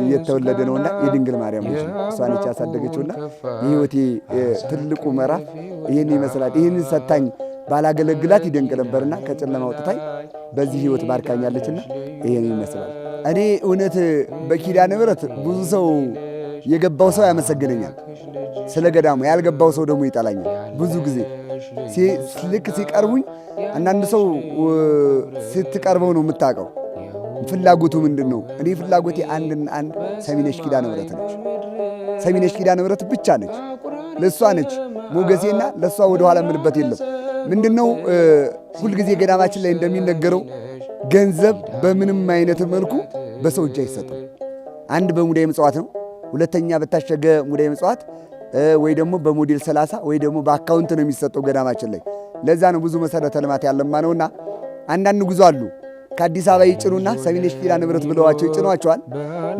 እየተወለደ ነውና የድንግል ማርያም ልጅ ነው። እሷ ነች ያሳደገችውና የሕይወቴ ትልቁ ምዕራፍ ይህን ይመስላል። ይህንን ሰታኝ ባላገለግላት ይደንቅ ነበርና ከጨለማ አውጥታኝ በዚህ ሕይወት ባርካኛለችና ይህን ይመስላል። እኔ እውነት በኪዳነ ምሕረት ብዙ ሰው የገባው ሰው ያመሰግነኛል ስለ ገዳሙ፣ ያልገባው ሰው ደግሞ ይጠላኛል። ብዙ ጊዜ ልክ ሲቀርቡኝ አንዳንድ ሰው ስትቀርበው ነው የምታውቀው ፍላጎቱ ምንድን ነው። እኔ ፍላጎቴ አንድና አንድ ሰሚነሽ ኪዳነ ምሕረት ነች። ሰሚነሽ ኪዳነ ምሕረት ብቻ ነች። ለእሷ ነች ሞገሴና ለእሷ ወደኋላ የምልበት የለም። ምንድነው ሁልጊዜ ገዳማችን ላይ እንደሚነገረው ገንዘብ በምንም አይነት መልኩ በሰው እጅ አይሰጥም። አንድ በሙዳየ ምጽዋት ነው፣ ሁለተኛ በታሸገ ሙዳየ ምጽዋት ወይ ደግሞ በሞዴል 30 ወይ ደግሞ በአካውንት ነው የሚሰጠው ገዳማችን ላይ። ለዛ ነው ብዙ መሰረተ ልማት ያለማ ነውና አንዳንድ ጉዞ አሉ ከአዲስ አበባ ይጭኑና ሰሚነሽ ኪዳነ ምሕረት ብለዋቸው ይጭኗቸዋል።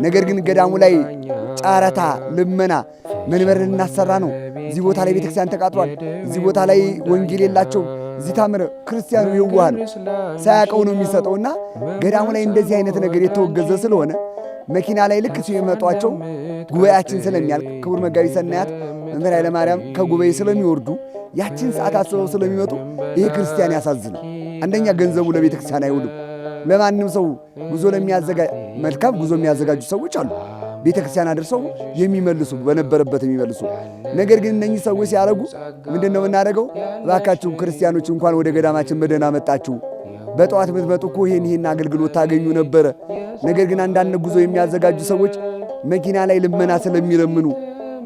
ነገር ግን ገዳሙ ላይ ጨረታ፣ ልመና፣ መንበር ልናሰራ ነው፣ እዚህ ቦታ ላይ ቤተክርስቲያን ተቃጥሏል፣ እዚህ ቦታ ላይ ወንጌል የላቸው፣ እዚህ ታምረ ክርስቲያኑ የዋህ ነው ሳያውቀው ነው የሚሰጠውና ገዳሙ ላይ እንደዚህ አይነት ነገር የተወገዘ ስለሆነ መኪና ላይ ልክ ሲመጧቸው ጉባኤያችን ስለሚያልቅ ክቡር መጋቢ ሰናያት መምህር ኃይለ ማርያም ከጉባኤ ስለሚወርዱ ያችን ሰዓት አስበው ስለሚመጡ ይሄ ክርስቲያን ያሳዝናል። አንደኛ ገንዘቡ ለቤተ ክርስቲያን አይውልም። ለማንም ሰው ጉዞ ለሚያዘጋጅ መልካም ጉዞ የሚያዘጋጁ ሰዎች አሉ፣ ቤተ ክርስቲያን አድርሰው የሚመልሱ በነበረበት የሚመልሱ። ነገር ግን እነኚህ ሰዎች ሲያደርጉ ምንድነው የምናደርገው? እባካችሁ ክርስቲያኖች እንኳን ወደ ገዳማችን በደህና መጣችሁ፣ በጠዋት ብትመጡ እኮ ይህን አገልግሎት ታገኙ ነበረ። ነገር ግን አንዳንድ ጉዞ የሚያዘጋጁ ሰዎች መኪና ላይ ልመና ስለሚለምኑ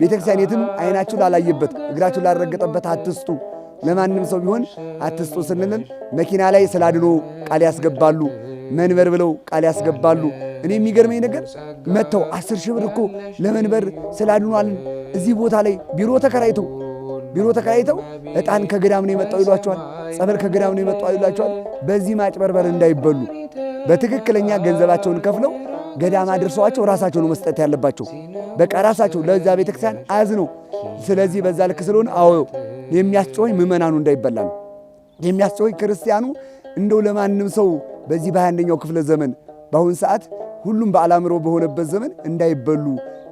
ቤተክርስቲያን የትም አይናችሁ ላላየበት እግራችሁ ላልረገጠበት አትስጡ፣ ለማንም ሰው ቢሆን አትስጡ ስንልን መኪና ላይ ስላድኖ ቃል ያስገባሉ፣ መንበር ብለው ቃል ያስገባሉ። እኔ የሚገርመኝ ነገር መጥተው 10 ሺህ ብር እኮ ለመንበር ስላድኗል እዚህ ቦታ ላይ ቢሮ ተከራይተው ዕጣን ከገዳም ነው የመጣው ይሏቸዋል፣ ጸበል ከገዳም ነው የመጣው ይሏቸዋል። በዚህ ማጭበርበር እንዳይበሉ በትክክለኛ ገንዘባቸውን ከፍለው ገዳም አድርሰዋቸው ራሳቸው ነው መስጠት ያለባቸው። በቃ ራሳቸው ለዛ ቤተክርስቲያን አዝነው። ስለዚህ በዛ ልክ ስለሆነ አዎ የሚያስጨወኝ ምዕመናኑ እንዳይበላ ነው የሚያስጨወኝ። ክርስቲያኑ እንደው ለማንም ሰው በዚህ በ21ኛው ክፍለ ዘመን በአሁን ሰዓት ሁሉም በአላምሮ በሆነበት ዘመን እንዳይበሉ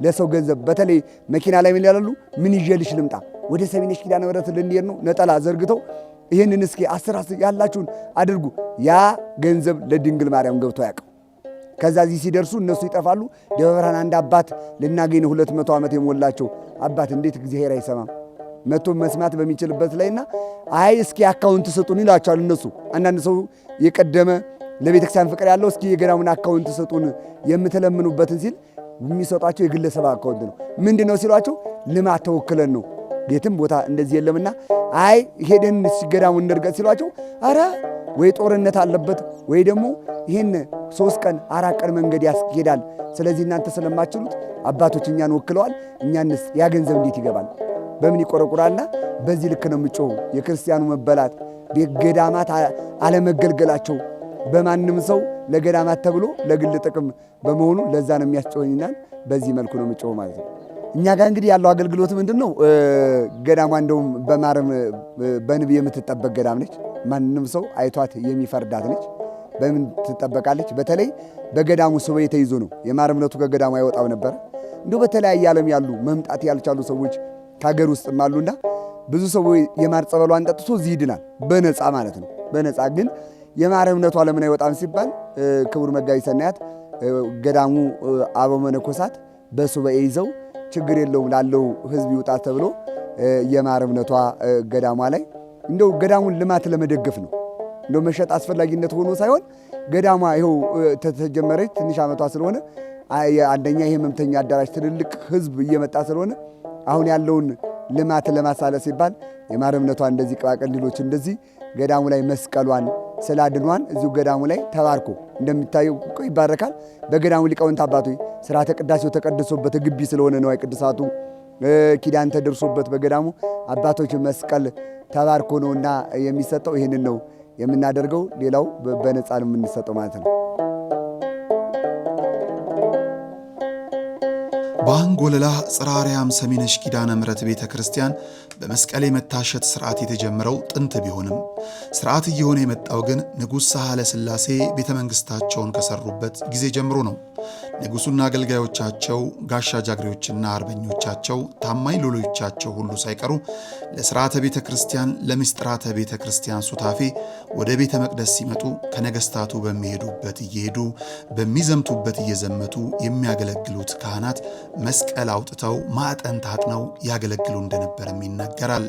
ለሰው ገንዘብ በተለይ መኪና ላይ ምን ያላሉ ምን ይዤልሽ ልምጣ ወደ ሰሚነሽ ኪዳነ ምሕረት ልንሄድ ነው ነጠላ ዘርግተው ይህንን እስኪ 10 ያላችሁን አድርጉ። ያ ገንዘብ ለድንግል ማርያም ገብቶ ያውቀው። ከዛ እዚህ ሲደርሱ እነሱ ይጠፋሉ። ደብረ ብርሃን አንድ አባት ልናገኝ 200 ዓመት የሞላቸው አባት እንዴት እግዚአብሔር አይሰማም መጥቶ መስማት በሚችልበት ላይና አይ እስኪ አካውንት ስጡን ይላቸዋል እነሱ። አንዳንድ ሰው የቀደመ ለቤተክርስቲያን ፍቅር ያለው እስኪ የገዳሙን አካውንት ስጡን የምትለምኑበትን ሲል የሚሰጧቸው የግለሰብ አካውንት ነው። ምንድነው ሲሏቸው ልማት ተወክለን ነው ቤትም ቦታ እንደዚህ የለምና አይ ሄደን ገዳሙን እንርገጥ ሲሏቸው አረ ወይ ጦርነት አለበት ወይ ደግሞ ይህን 3 ቀን 4 ቀን መንገድ ያስኬዳል። ስለዚህ እናንተ ስለማችሉት አባቶች እኛን ወክለዋል፣ እኛንስ ያ ገንዘብ እንዴት ይገባል በምን ይቆረቁራልና በዚህ ልክ ነው የምጮው። የክርስቲያኑ መበላት ገዳማት አለመገልገላቸው በማንም ሰው ለገዳማት ተብሎ ለግል ጥቅም በመሆኑ ለዛ ነው የሚያስጨውኝናል። በዚህ መልኩ ነው የምጮው ማለት ነው። እኛ ጋር እንግዲህ ያለው አገልግሎት ምንድነው? ገዳሟ እንደውም በማርም በንብ የምትጠበቅ ገዳም ነች። ማንም ሰው አይቷት የሚፈርዳት ነች። በምን ትጠበቃለች? በተለይ በገዳሙ ሱባኤ ተይዞ ነው የማር እምነቱ ከገዳሙ አይወጣም ነበር። እንደው በተለያየ ዓለም ያሉ መምጣት ያልቻሉ ሰዎች ከሀገር ውስጥም አሉና ብዙ ሰዎች የማር ጸበሏን ጠጥቶ እዚህ ይድናል፣ በነፃ ማለት ነው። በነፃ ግን የማር እምነቷ ለምን አይወጣም ሲባል ክቡር መጋቢ ሰናያት ገዳሙ አበው መነኮሳት በሱባኤ ይዘው ችግር የለውም ላለው ሕዝብ ይውጣ ተብሎ የማር እምነቷ ገዳሟ ላይ እንደው ገዳሙን ልማት ለመደገፍ ነው። እንደው መሸጥ አስፈላጊነት ሆኖ ሳይሆን ገዳሟ ይኸው ተጀመረች ትንሽ ዓመቷ ስለሆነ አንደኛ የህመምተኛ አዳራሽ ትልልቅ ሕዝብ እየመጣ ስለሆነ አሁን ያለውን ልማት ለማሳለስ ሲባል የማር እምነቷ እንደዚህ ቅባ ቀንዲሎች እንደዚህ ገዳሙ ላይ መስቀሏን ስላድኗን እዚሁ ገዳሙ ላይ ተባርኮ እንደሚታየው ይባረካል። በገዳሙ ሊቃውንት አባቶች ሥርዓተ ቅዳሴው ተቀድሶበት ግቢ ስለሆነ ነው ቅዱሳቱ ኪዳን ተደርሶበት በገዳሙ አባቶች መስቀል ተባርኮ ነውና የሚሰጠው። ይህንን ነው የምናደርገው፣ ሌላው በነፃ ነው የምንሰጠው ማለት ነው። በአንጎለላ ጽርሐ አርያም ሰሚነሽ ኪዳነ ምሕረት ቤተ ክርስቲያን በመስቀል የመታሸት ሥርዓት የተጀመረው ጥንት ቢሆንም ሥርዓት እየሆነ የመጣው ግን ንጉሥ ሳህለ ሥላሴ ቤተ መንግሥታቸውን ከሠሩበት ጊዜ ጀምሮ ነው። ንጉሡና አገልጋዮቻቸው፣ ጋሻ ጃግሬዎችና አርበኞቻቸው፣ ታማኝ ሎሎቻቸው ሁሉ ሳይቀሩ ለሥርዓተ ቤተ ክርስቲያን፣ ለምስጢራተ ቤተ ክርስቲያን ሱታፌ ወደ ቤተ መቅደስ ሲመጡ ከነገሥታቱ በሚሄዱበት እየሄዱ በሚዘምቱበት እየዘመቱ የሚያገለግሉት ካህናት መስቀል አውጥተው ማዕጠንት አጥነው ያገለግሉ እንደነበርም ይነገራል።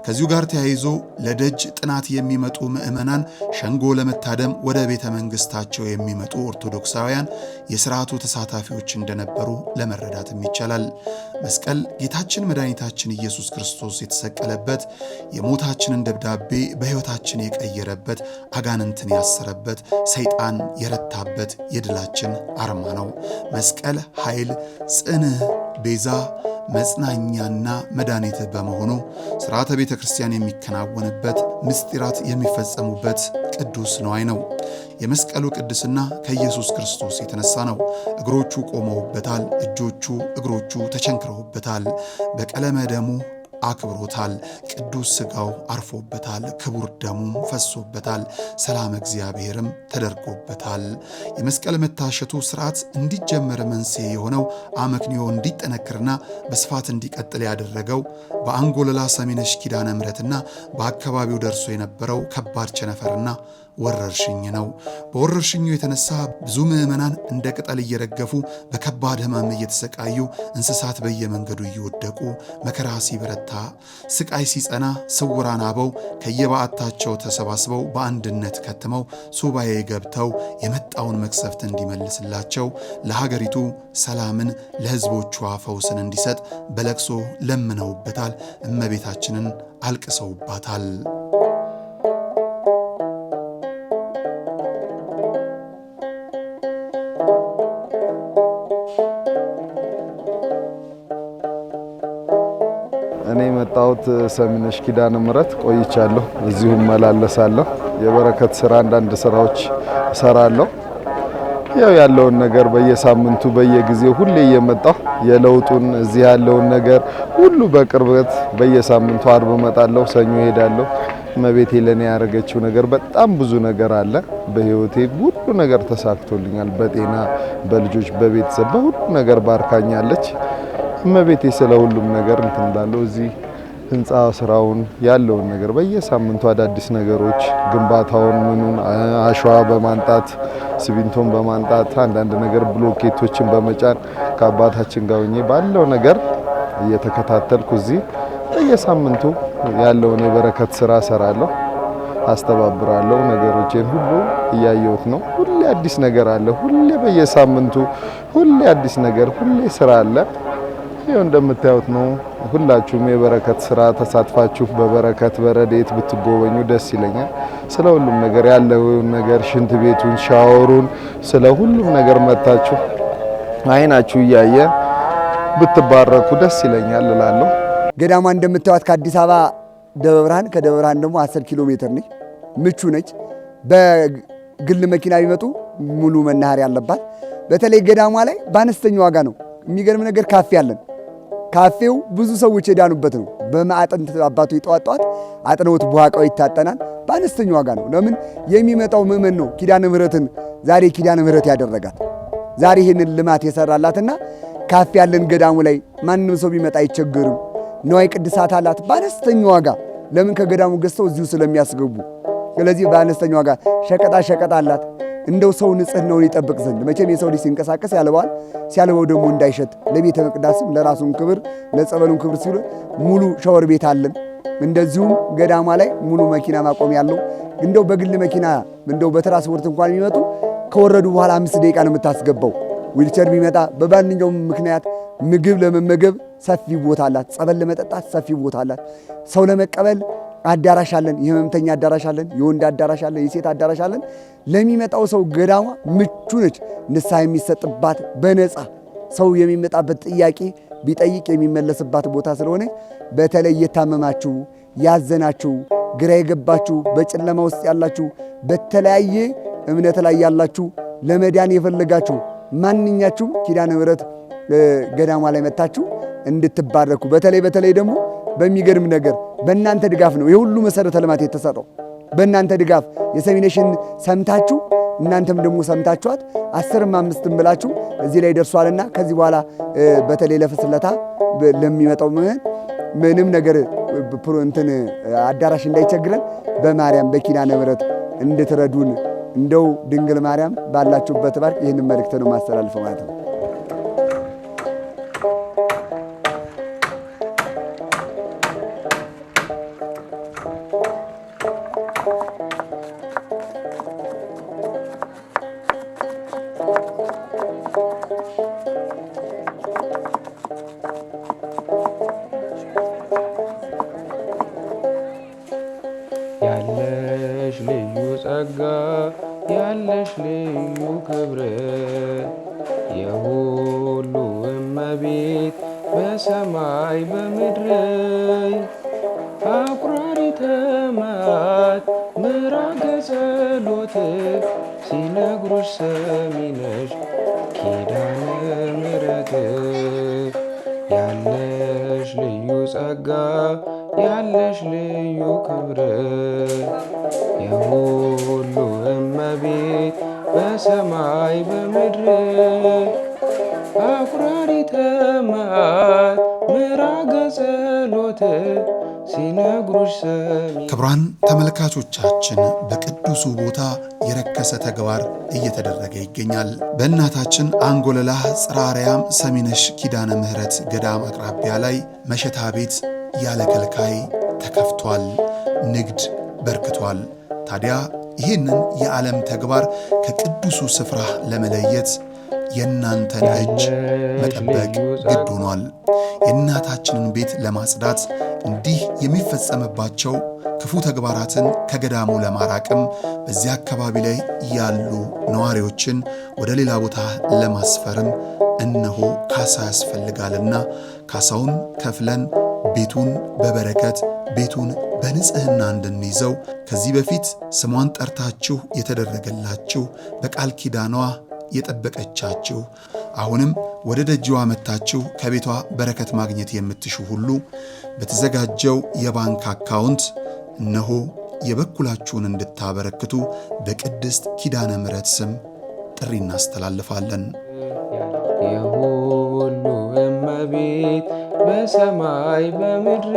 ከዚሁ ጋር ተያይዞ ለደጅ ጥናት የሚመጡ ምዕመናን ሸንጎ ለመታደም ወደ ቤተ መንግሥታቸው የሚመጡ ኦርቶዶክሳውያን የሥርዓቱ ተሳታፊዎች እንደነበሩ ለመረዳትም ይቻላል። መስቀል ጌታችን መድኃኒታችን ኢየሱስ ክርስቶስ የተሰቀለበት፣ የሞታችንን ደብዳቤ በሕይወታችን የቀየረበት፣ አጋንንትን ያሰረበት፣ ሰይጣን የረታበት የድላችን አርማ ነው። መስቀል ኃይል፣ ጽንዕ፣ ቤዛ፣ መጽናኛና መድኃኒት በመሆኑ ሥርዓተ ቤተ ክርስቲያን የሚከናወንበት፣ ምስጢራት የሚፈጸሙበት ቅዱስ ነዋይ ነው። የመስቀሉ ቅድስና ከኢየሱስ ክርስቶስ የተነሳ ነው። እግሮቹ ቆመውበታል፣ እጆቹ እግሮቹ ተቸንክረውበታል፣ በቀለመ ደሙ አክብሮታል፣ ቅዱስ ሥጋው አርፎበታል፣ ክቡር ደሙም ፈሶበታል፣ ሰላም እግዚአብሔርም ተደርጎበታል። የመስቀል መታሸቱ ሥርዓት እንዲጀመር መንስኤ የሆነው አመክንዮ እንዲጠነክርና በስፋት እንዲቀጥል ያደረገው በአንጎለላ ሰሚነሽ ኪዳነ ምሕረትና በአካባቢው ደርሶ የነበረው ከባድ ቸነፈርና ወረርሽኝ ነው። በወረርሽኙ የተነሳ ብዙ ምዕመናን እንደ ቅጠል እየረገፉ በከባድ ሕመም እየተሰቃዩ፣ እንስሳት በየመንገዱ እየወደቁ፣ መከራ ሲበረታ፣ ስቃይ ሲጸና፣ ስውራን አበው ከየበዓታቸው ተሰባስበው በአንድነት ከትመው ሱባኤ ገብተው የመጣውን መቅሰፍት እንዲመልስላቸው፣ ለሀገሪቱ ሰላምን፣ ለሕዝቦቿ ፈውስን እንዲሰጥ በለቅሶ ለምነውበታል። እመቤታችንን አልቅሰውባታል። እኔ የመጣሁት ሰሚነሽ ኪዳነ ምሕረት ቆይቻለሁ። እዚሁም መላለሳለሁ። የበረከት ስራ፣ አንዳንድ ስራዎች እሰራለሁ። ያለውን ነገር በየሳምንቱ በየጊዜው ሁሌ እየመጣሁ የለውጡን እዚህ ያለውን ነገር ሁሉ በቅርበት በየሳምንቱ አርብ እመጣለሁ፣ ሰኞ እሄዳለሁ። እመቤቴ ለኔ ያደረገችው ነገር በጣም ብዙ ነገር አለ። በህይወቴ ሁሉ ነገር ተሳክቶልኛል። በጤና፣ በልጆች፣ በቤተሰብ በሁሉ ነገር ባርካኛለች። እመቤቴ ስለ ሁሉም ነገር እንትን እላለሁ። እዚህ ህንፃ ስራውን ያለውን ነገር በየሳምንቱ አዳዲስ ነገሮች፣ ግንባታውን፣ ምኑን አሸዋ በማንጣት ሲሚንቶን በማንጣት አንዳንድ ነገር ብሎኬቶችን በመጫን ከአባታችን ጋር ሆኜ ባለው ነገር እየተከታተልኩ እዚህ በየሳምንቱ ያለውን የበረከት ስራ ሰራለሁ፣ አስተባብራለሁ። ነገሮችን ሁሉ እያየሁት ነው። ሁሌ አዲስ ነገር አለ። ሁሌ በየሳምንቱ ሁሌ አዲስ ነገር፣ ሁሌ ስራ አለ። ይሄው እንደምታዩት ነው። ሁላችሁም የበረከት ስራ ተሳትፋችሁ በበረከት በረዴት ብትጎበኙ ደስ ይለኛል። ስለ ሁሉም ነገር ያለውን ነገር ሽንት ቤቱን፣ ሻወሩን፣ ስለ ሁሉም ነገር መታችሁ አይናችሁ እያየ ብትባረኩ ደስ ይለኛል እላለሁ። ገዳሟ እንደምታዩት ከአዲስ አበባ ደብረ ብርሃን፣ ከደብረ ብርሃን ደግሞ 10 ኪሎ ሜትር ነች። ምቹ ነች። በግል መኪና ቢመጡ ሙሉ መናኸሪያ አለባት። በተለይ ገዳሟ ላይ በአነስተኛ ዋጋ ነው። የሚገርም ነገር ካፌ አለን። ካፌው ብዙ ሰዎች የዳኑበት ነው። በማዕጠንት አባቱ ይጧጧት አጥነውት ቡሃቃው ይታጠናል። በአነስተኛ ዋጋ ነው። ለምን የሚመጣው ምእመን ነው ኪዳነ ምሕረትን ዛሬ ኪዳነ ምሕረት ያደረጋት ዛሬ ይህንን ልማት የሰራላትና ካፌ ያለን ገዳሙ ላይ ማንም ሰው ቢመጣ አይቸገርም። ንዋየ ቅድሳት አላት በአነስተኛ ዋጋ። ለምን ከገዳሙ ገዝተው እዚሁ ስለሚያስገቡ። ስለዚህ በአነስተኛ ዋጋ ሸቀጣ ሸቀጥ አላት። እንደው ሰው ንጽህናውን ይጠብቅ ዘንድ መቼም የሰው ልጅ ሲንቀሳቀስ ያልባል፣ ሲያልበው ደግሞ እንዳይሸት ለቤተ መቅደስም ለራሱም ክብር ለጸበሉም ክብር ሲሉ ሙሉ ሻወር ቤት አለን። እንደዚሁም ገዳማ ላይ ሙሉ መኪና ማቆም ያለው። እንደው በግል መኪና እንደው በትራንስፖርት እንኳን የሚመጡ ከወረዱ በኋላ 5 ደቂቃ ነው የምታስገባው። ዊልቸር ቢመጣ በማንኛውም ምክንያት ምግብ ለመመገብ ሰፊ ቦታ አላት። ጸበል ለመጠጣት ሰፊ ቦታ አላት። ሰው ለመቀበል አዳራሽ አለን። የህመምተኛ አዳራሽ አለን። የወንድ አዳራሽ አለን። የሴት አዳራሽ አለን። ለሚመጣው ሰው ገዳሟ ምቹ ነች። ንስሐ የሚሰጥባት በነፃ ሰው የሚመጣበት ጥያቄ ቢጠይቅ የሚመለስባት ቦታ ስለሆነ በተለይ የታመማችሁ ያዘናችሁ፣ ግራ የገባችሁ፣ በጨለማ ውስጥ ያላችሁ፣ በተለያየ እምነት ላይ ያላችሁ፣ ለመዳን የፈለጋችሁ ማንኛችሁም ኪዳነ ምሕረት ገዳሟ ላይ መጣችሁ እንድትባረኩ። በተለይ ደግሞ በሚገርም ነገር በእናንተ ድጋፍ ነው የሁሉ መሰረተ ልማት የተሰራው። በእናንተ ድጋፍ የሰሚነሽን ሰምታችሁ እናንተም ደግሞ ሰምታችኋት 10ም 5ም ብላችሁ እዚህ ላይ ደርሷልና ከዚህ በኋላ በተለይ ለፍስለታ ለሚመጣው ምንም ነገር እንትን አዳራሽ እንዳይቸግረን በማርያም በኪዳነ ምሕረት እንድትረዱን እንደው ድንግል ማርያም ባላችሁበት ባርክ። ይህንን መልእክት ነው ማስተላልፈው ማለት ነው። ያለሽ ልዩ ጸጋ ያለሽ ልዩ ክብር የሁሉ እመቤት በሰማይ በምድር አቁራሪተ መዓት ምዕራገ ጸሎት ሲነግሩሽ ሰሚነሽ ኪዳነ ምሕረት ያለሽ ልዩ ጸጋ ያለሽ ልዩ ክብር የሁሉ እመቤት በሰማይ በምድር አቁራሪተ መዓት ምዕራገ ጸሎት ሲነግሩሽ ሰሚ። ክቡራን ተመልካቾቻችን በቅዱሱ ቦታ የረከሰ ተግባር እየተደረገ ይገኛል። በእናታችን አንጎለላ ጽርሐ አርያም ሰሚነሽ ኪዳነ ምሕረት ገዳም አቅራቢያ ላይ መሸታ ቤት ያለ ከልካይ ተከፍቷል። ንግድ በርክቷል። ታዲያ ይህንን የዓለም ተግባር ከቅዱሱ ስፍራ ለመለየት የእናንተን እጅ መጠበቅ ግድ ሆኗል። የእናታችንን ቤት ለማጽዳት እንዲህ የሚፈጸምባቸው ክፉ ተግባራትን ከገዳሙ ለማራቅም በዚህ አካባቢ ላይ ያሉ ነዋሪዎችን ወደ ሌላ ቦታ ለማስፈርም እነሆ ካሳ ያስፈልጋልና ካሳውን ከፍለን ቤቱን በበረከት ቤቱን በንጽህና እንድንይዘው ከዚህ በፊት ስሟን ጠርታችሁ የተደረገላችሁ በቃል ኪዳኗ የጠበቀቻችሁ አሁንም ወደ ደጅዋ መጥታችሁ ከቤቷ በረከት ማግኘት የምትሹ ሁሉ በተዘጋጀው የባንክ አካውንት እነሆ የበኩላችሁን እንድታበረክቱ በቅድስት ኪዳነ ምሕረት ስም ጥሪ እናስተላልፋለን። የሁሉ እመቤት በሰማይ በምድር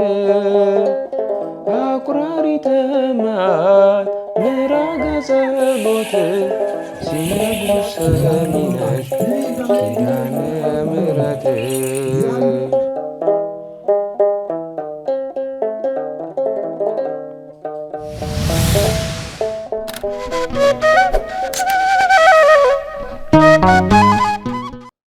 አቁራሪተ መዓት ምዕራገ ጸሎት ሲነግሩሽ ሰሚነሽ ኪዳነ ምሕረት Thank you.